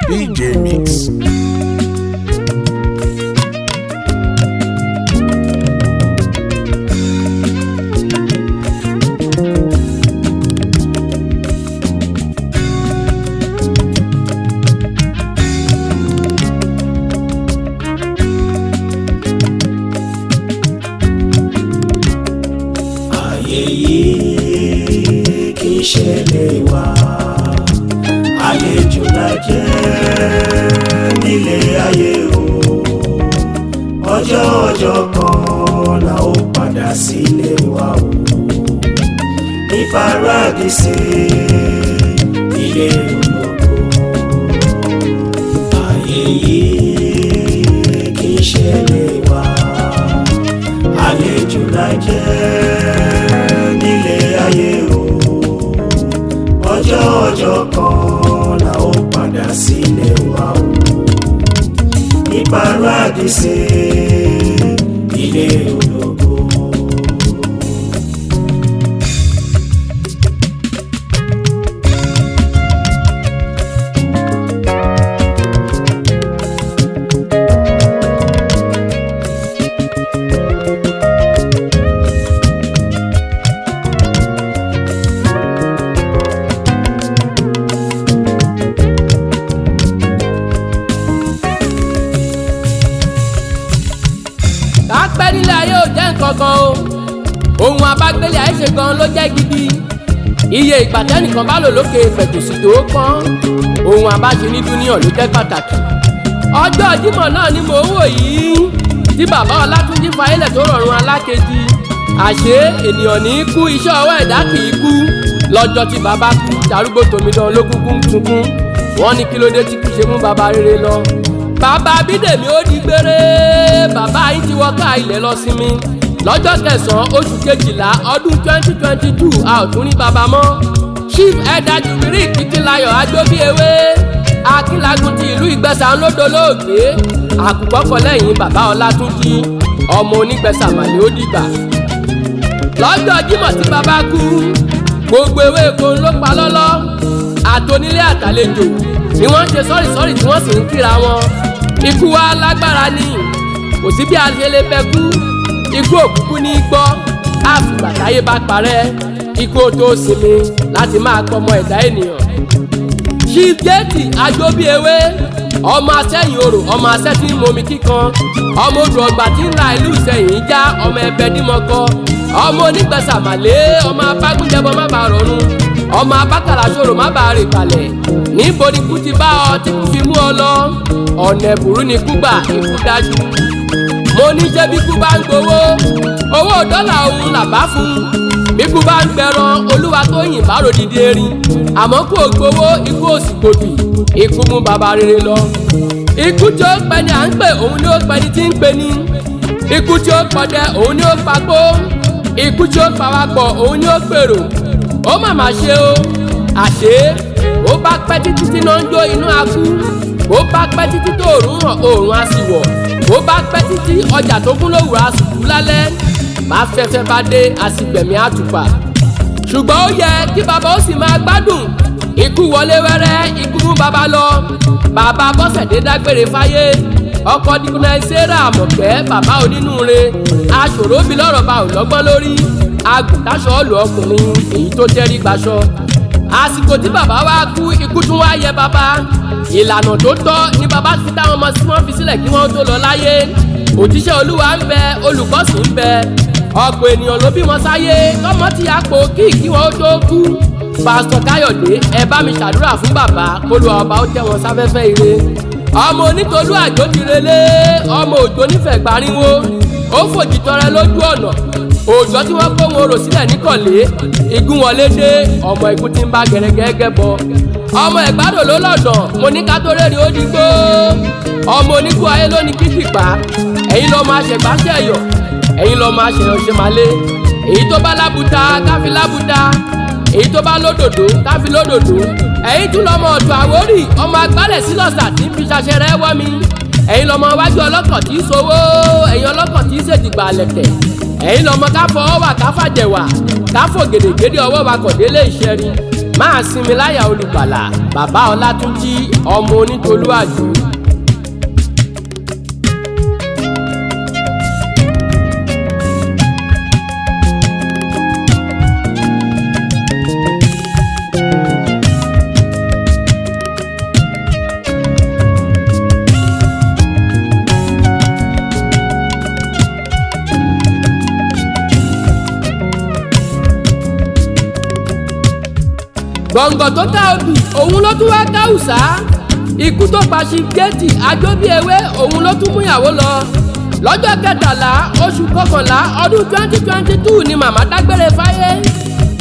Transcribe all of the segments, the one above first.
DJ Mix. Ìṣẹ̀lẹ̀ wa àlejò la jẹ́ nílé ayé o, ọjọ́ kan la ó padà sílé wa o, ní paradísè ilé ológo. Ayé yìí kì í ṣẹlẹ̀ wa àlejò la jẹ́ nílé ayé o, ọjọ́ kan la ó padà sílé wa o, ní paradísè ilé ológo. kápẹ́ nílé ayé ò jẹ́ nǹkan kan o, ohun abágbélé ayé ṣe gan ló jẹ́ gidi. Iye ìgbà tẹ́nìkan bá lò lókè fẹ̀tòsí tó pọ́n, ohun abáṣe ní dúníyàn ló jẹ́ pàtàkì. Ọjọ́ Jímọ̀ náà ni mò ń wò yìí tí bàbá Ọlátúnjí fayélẹ̀ tó rọrùn alákejì. Àṣé ènìyàn ní kú, iṣẹ́ ọwọ́ ẹ̀dá kì í kú. Lọ́jọ́ tí bàbá kú, darúgbó tòmídán ló kúkú ń sunkún. Wọ́n ní kí ló dé tí kì í ṣe mú bàbá rere lọ. Bàbá Bídèmí ó di gbére, bàbá yìí ti wọ́ká ilẹ̀ lọ sinmi. Lọ́jọ́ kẹsàn-án oṣù kejìlá ọdún 2022 a ò tún rí bàbá mọ́. Chief Elder Jubilee Kíkílayọ̀ Ajóbíewé Akinlagun ti ìlú Ìgbẹ́sà ń lódolóògbé. Àkùkọ kọ lẹ́yìn bàbá Ọlátúnjí, ọmọ onígbẹ́sà màlẹ́ ó dìgbà. Lọ́jọ́ Jímọ̀ tí bàbá kú, gbogbo ewé èkó ló pa lọ́lọ́. Àtonílé àtàlejò ni wọ́n ń ṣe sọ́rìsọ́rì tí wọ́n sì ń kíra wọn. Ikú wa lágbára ni, kò sí bí a ṣe lè fẹ́ kú. Ikú òkúkú ní gbọ́, àfìgbà táyé bá parẹ́. Ikú ó tó sinmi láti máa pọmọ ẹ̀dá ènìyàn. Chief Jẹ́tì Ajóbíewé, ọmọ asẹ́yìn orò, ọmọ asẹ́ tí ń momi kíkan, ọmọ odò ọgbà tí ń la ìlú Ìṣẹ̀yìn já, ọmọ ẹbẹ dímọ̀kọ, ọmọ onígbẹ̀sà màlẹ́, ọmọ abágúnjẹbọ má bàa rọrùn, ọmọ abákàrà ṣòro má bàa rè kalẹ̀. Níbo ni kú ti bá ọ tí kú fi mú ọ lọ? Ọ̀nà ẹ̀bùrú ni kú gbà, ikú dájú. Mo ní jẹ́ bí kú bá ń gbowó, owó dọ́là òun làbá fún. Bí kú bá ń gbẹran, olúwa tó yìn bá ròdìdí erin. Àmọ́ kú ò gbowó, ikú ò sì gbòdì, ikú mú bàbá rere lọ. Ikú tí ó pẹ́ ni à ń pè, òun ni ó pẹ́ ni tí ń pè ní. Ikú tí ó pọdẹ, òun ni ó pagbó. Ikú tí ó pawapọ̀, òun ni ó pèrò. Ó màmá ṣe o, àṣé ó bá pẹ́ títí tí náà ń jó inú akú. Ó bá pẹ́ títí tó òórùn hàn, òórùn á sì wọ̀. Ó bá pẹ́ títí ọjà tó kún lówùrọ̀ á sì kú lálẹ́. Bá fẹ́fẹ́ bá dé, a sì gbẹ̀mí àtùpà. Ṣùgbọ́n ó yẹ kí bàbá ó sì máa gbádùn. Ikú wọlé wẹ́rẹ́, ikú mú bàbá lọ. Bàbá Bọ́sẹ̀dé dágbére fáyé. Ọkọ dìkúnná Sarah Àmọ̀kẹ́, bàbá onínúure. Aṣòro bí lọ́rọ̀ bá ò lọ́gbọ́n lórí. Agùntàṣọ ọ̀lù ọkùnrin, èyí tó tẹ́rí gbaṣọ. Àsìkò tí bàbá wa kú, ikú tún wá yẹ bàbá. Ìlànà tó tọ́ ni bàbá fi táwọn ọmọ tí wọ́n fi sílẹ̀ kí wọ́n tó lọ láyé. Òjíṣẹ́ Olúwa ń bẹ, olùkọ́ sì ń bẹ. Ọ̀pọ̀ ènìyàn ló bímọ sáyé, tọ́mọ ti àpò kí wọ́n tó kú. Pásítọ̀ Káyọ̀dé, ẹ bá mi ṣàdúrà fún bàbá kólú ọba ó tẹ́ wọn sáfẹ́fẹ́ ire. Ọmọ onítolú àjò ti relé, ọmọ òjò nífẹ̀ẹ́ gbàrínwó. Ó fòjì tọrẹ lójú ọ̀nà. Òòjọ́ tí wọ́n kó wọn rò sílẹ̀ níkọ̀lé, igun wọlé dé, ọmọ ikú ti ń bá gẹ̀rẹ́gẹ́gẹ́ bọ. Ọmọ ẹ̀gbádùn ló lọ́dọ̀, mo ní ká tó rẹ́rìn ó digbó. Ọmọ oníkú ayé ló ní kíkìpá, ẹ̀yin lọ́ máa ṣẹ̀gbá ṣẹ̀yọ̀, ẹ̀yin lọ́ máa ṣẹ̀yọ̀ ṣe máa lé. Èyí tó bá lábùtà káfi lábùtà, èyí tó bá lódòdó káfi lódòdó. Ẹ̀yin tún lọ́mọ ọ̀dọ̀ Àwórì, ọmọ agbálẹ̀ sílọ̀sà tí ń fi ṣaṣẹrẹ wọ́ mi. Ẹ̀yin lọ́mọ wájú ọlọ́kọ̀ tí í sowó, ẹ̀yin ọlọ́kọ̀ tí í ṣèdìgbà lẹ̀kẹ̀. Ẹ̀yin lọ́mọ káfọ ọwà káfàjẹ̀wà, káfọ gèdègèdè ọwọ́ wa kọ̀ délé ìṣẹ́rin. máa sinmi láyà olùgbàlà bàbá Ọlátúnjí ọmọ Onítolúàjò. gbọ̀ngàn tó ká obì òun ló tún wá ká ùsá, ikú tó pa sí géètì àjọbí ewé òun ló tún múyàwó lọ. lọ́jọ́ kẹtàlá oṣù kọkànlá ọdún 2022 ni màmá dágbére fáyé.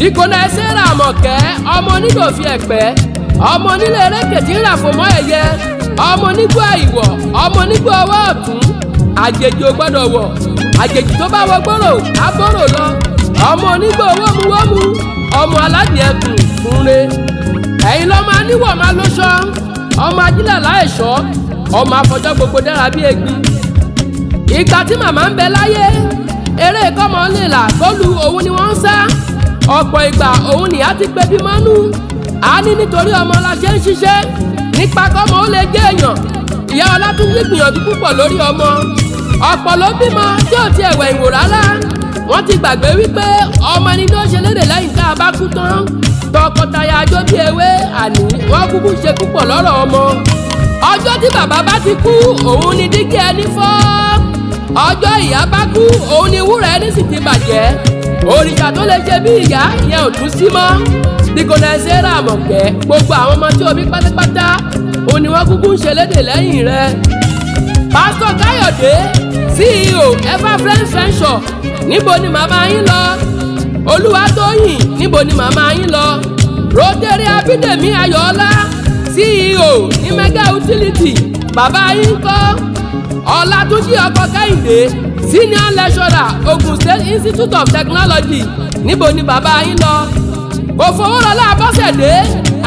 ìkọlẹ̀ ẹsẹ̀ rà mọ̀kẹ́ ọmọ onídòfin ẹ̀pẹ́, ọmọ onílé erékè tí ń rà fún mọ́ ẹ̀yẹ, ọmọ onígbó àìwọ̀, ọmọ onígbó ọwọ́ ọ̀tún. àjèjì ò gbọ́dọ̀ wọ̀, àjèjì tó bá wọ gbòòrò á bòrò lọ. ọmọ onígbó wómúwómú, ọmọ aládìẹ kùn fúnre. ẹ̀yin lọ́mọ aníwọ̀ máa lóṣọ, ọmọ ajílẹ̀ láìṣọ́, ọmọ afọjọ́ gbogbo dára bí egbin. ìgbà tí màmá ń bẹ láyé eré kọ́mọ lè là kólu òun ni wọ́n ń sá. ọ̀pọ̀ ìgbà òun nìyá ti pé bí mọ́nú. a ní nítorí ọmọ la ṣe ń ṣiṣẹ́ nípa kọ́mọ ó lè jẹ́ èèyàn. ìyá Ọlátúnjí gbìyànjú púpọ̀ lórí ọmọ. ọ̀pọ̀ ló bímọ tí ò tiẹ̀ wẹ̀ ìwò rárá. wọ́n ti gbàgbé wípé ọmọ ẹni tó ṣe lédè lẹ́yìn tá a bá kú tán. tọkọtaya àjọbí ewé àní wọ́n kúkú ṣe púpọ̀ lọ́rọ̀ ọmọ. ọjọ́ tí bàbá bá ti kú òun ni dígí ẹni fọ́. ọjọ́ ìyá bá kú òun ni wúrà ẹni sì ti bàjẹ́. òrìṣà tó lè ṣe bí ìyá ìyẹn ò tún sí mọ́. dìkọ̀nà ẹsẹ̀ rà mọ̀kẹ́ gbogbo àwọn ọmọ tí o bí pátápátá òun ni wọ́n kúkú ń ṣe lédè lẹ́yìn rẹ̀. pásítọ̀ Káyọ̀dé CEO Ever Friends Venture níbo ni màmá yín lọ? Olúwatóyìn níbo ni màmá yín lọ? Rotary Abídèmí Ayọ̀ọ́lá CEO ní Mega Utility bàbá yín kọ́? Ọlátúnjí ọkọ Kẹ́hìndé Senior Lecturer Ogun State Institute of Technology níbo ni bàbá yín lọ? Òfowórọlá Bọ́sẹ̀dé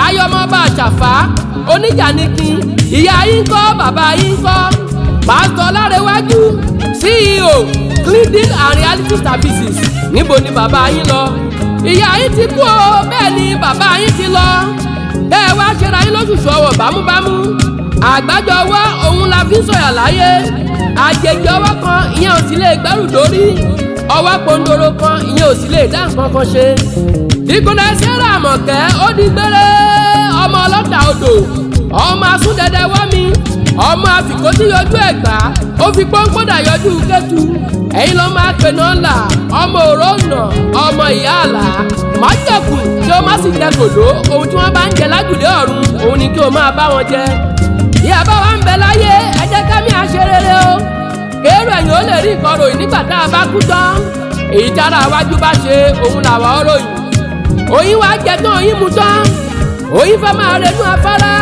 Ayọ̀mọ́ba Àṣàfà Oníjànikin ìyá yín kọ́ bàbá yín kọ́? Pásítọ̀ Lárẹ̀wájú CEO Clean and Reality Services níbo ni bàbá yín lọ? ìyá yín ti kú o, bẹ́ẹ̀ ni bàbá yín ti lọ. bẹ́ẹ̀ wá ṣera yín lóṣùṣù ọwọ́ bámúbámú. àgbájọ ọwọ́ òun la fi ń sọ̀yà láyé. àjèjì ọwọ́ kan ìyẹn ò sì lè gbẹ́rù dórí. ọwọ́ pondoro kan ìyẹn ò sì lè dá nǹkan kan ṣe. ìkùnà ẹsẹ̀ rà mọ̀kẹ́ ó di gbére ọmọ ọlọ́ta odò, ọmọ asúndẹ̀dẹ̀ wọ́mi, ọmọ àfikòtí yọjú ẹ̀gbá, ó fi pọ́npọ́dà yọjú kẹ́tù. ẹ̀yin ló máa pè náà là ọmọ òrónà ọmọ ìyá àlà. májẹ̀kù tí ó má sì jẹ kòdó, ohun tí wọ́n bá ń jẹ lájùlé ọ̀run òun ni kí o máa bá wọn jẹ. ìyá bá wa ń bẹ láyé ẹ jẹ́ ká mi àṣẹ rere o. kéèrò ẹ̀yìn ó lè rí nǹkan ròyìn nígbà tá a bá kú tán. èyí tára iwájú bá ṣe òun làwa ó ròyìn. oyin wá jẹ tán oyin mu tán. oyin fẹ́ máa renú afárá,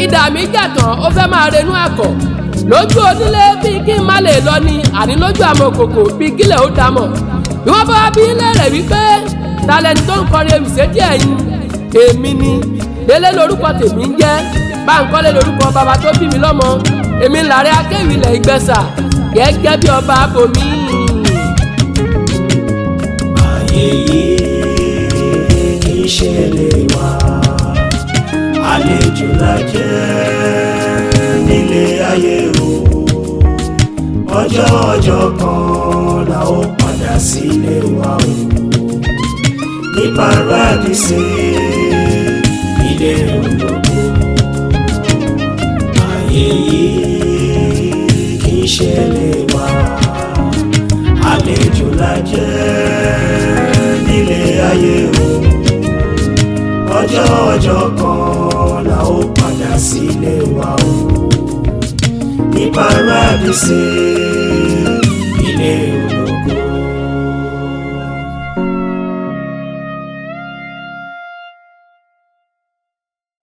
ìdà mi jà tán ó fẹ́ máa renú àkọ̀. lójú onílé bí kí n má lè lọ ni, àní lójú àmọ̀kòkò bí kílẹ̀ ó dámọ̀. bí wọ́n bá wá bí lẹ́rẹ̀ wípé talẹ́ni tó ń kọrin ewì sétí ẹ̀yìn, èmi ni. Délé lórúkọ tèmi ń jẹ́, Bánkọ́lé lórúkọ bàbá tó bí mi lọ́mọ. èmi l'Aare Akewi ilẹ̀ Ìgbẹ́sà gẹ́gẹ́ bí ọba abomi. ayé yìí kì í ṣe lè wá, àlejò la jẹ́ nílé ayé o. ọjọ́ kan la ó padà sílé wa o. ní paradíṣe ilé ológo. ayé yìí kì í ṣe lè wá, àlejò la jẹ́ nílé ayé o. ọjọ́ kan la ó padà sílé wa o. ní paradíṣe.